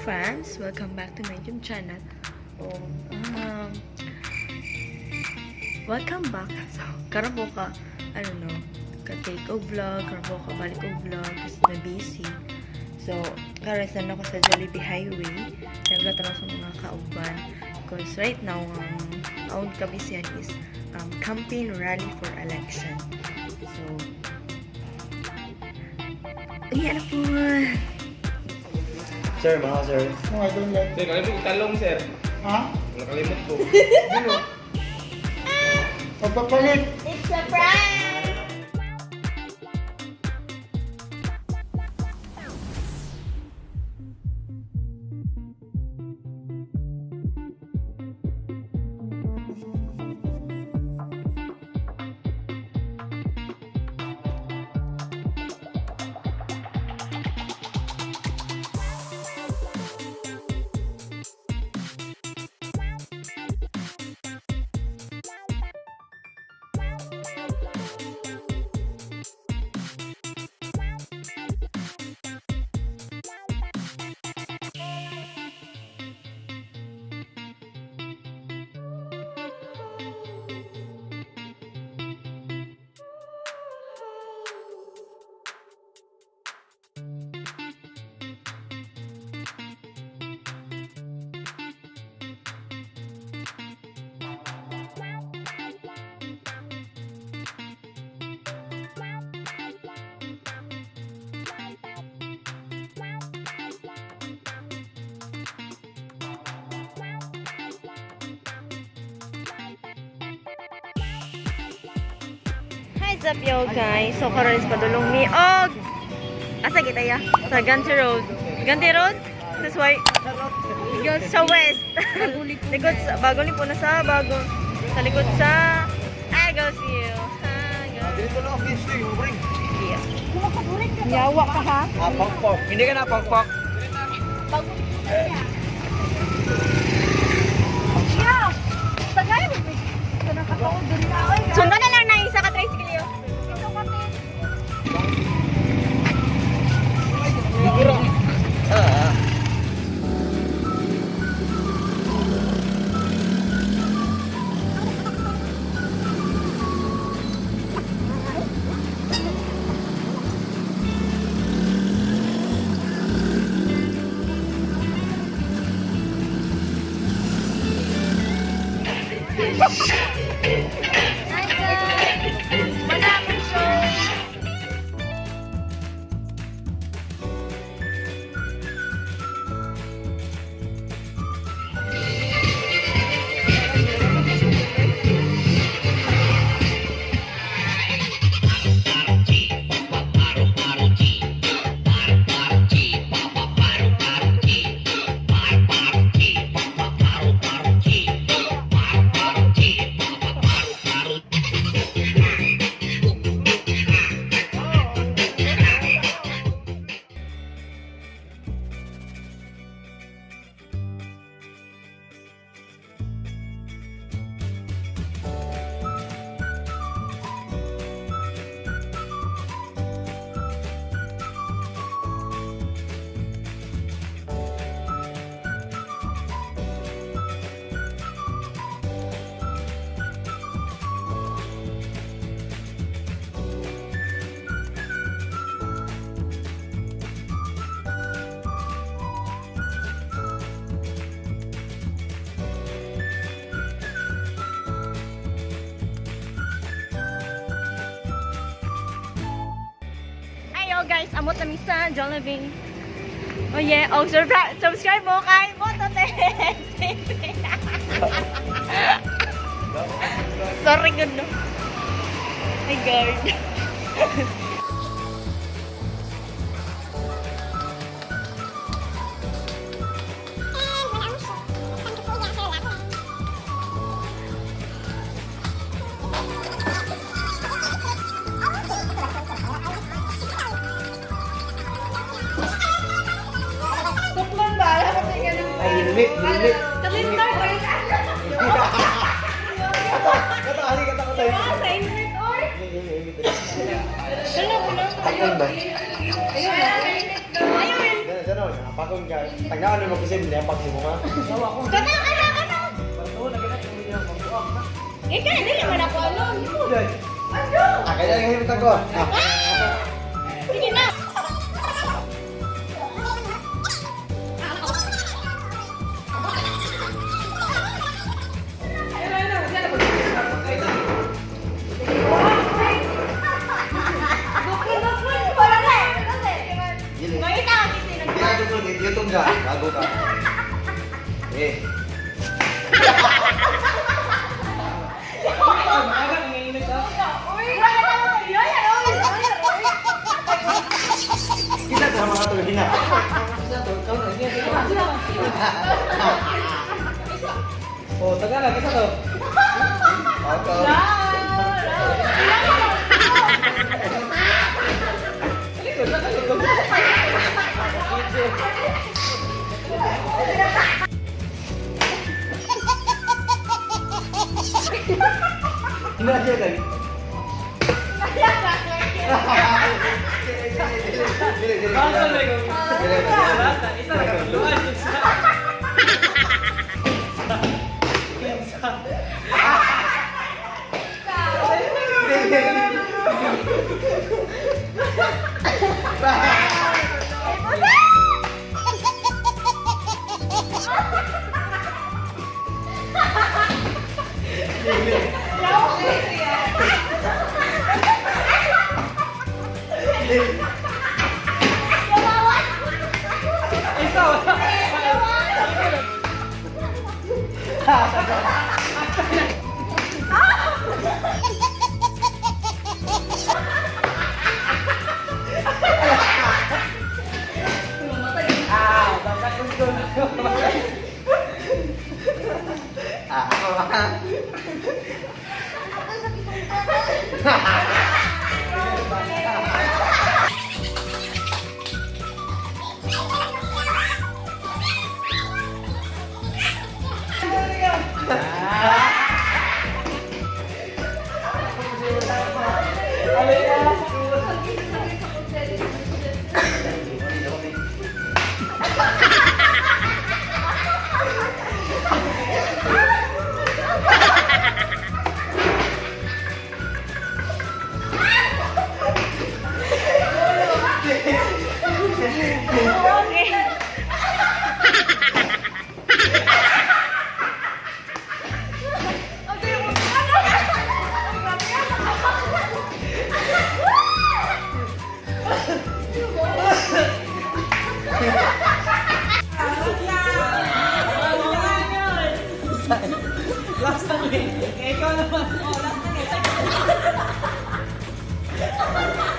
Fans, welcome back to my YouTube channel. Welcome back. So, karon po ka, ka-take o vlog, karon po ka balik o vlog, kasi na busy. So, karon na ako sa Jollibee Highway. Naglatanaw sa mga kauban. Because right now, ang kabisihan is campaign rally for election. So, ayan na po. Sir, mga sir. No, I don't like. Sir, kalimut italong, sir. Ha? Nakalimut ko. Ano? Pagpapalit. It's a prank! What's up yo guys? So karon is padulong mi og asa kita ya? Sa Ganti Road. Ganti Road? This way. Yo sa west. Likod sa bago ni po na sa bago. Sa likod sa I go see you. Dito lang ang gusto yung bring. Yeah. Yawa ka ha? Pangpok. Hindi ka na pangpok. Yeah. Tagay mo. Sundan na lang na isa ka tricycle yo. Guys, amot na misa, Jollibee. Oh yeah, oh subscribe mo kay Mototes. Sorry good no. My God. Limit. Napakon ba? Gano'n, napakon ka. Tagdaan mo kasi nilapak mo nga. Sawa ko. Bato, naganap mo niya magbuak na. Hindi naman ako alam. Kaya nga yung tago. Sige na. YouTube ka, bago ka. Eh. Kita sa mga tulog na. Oh, Tagalog, isa to. Hindi siya lagi. Last na rin. Ikaw naman. Oh, last na rin.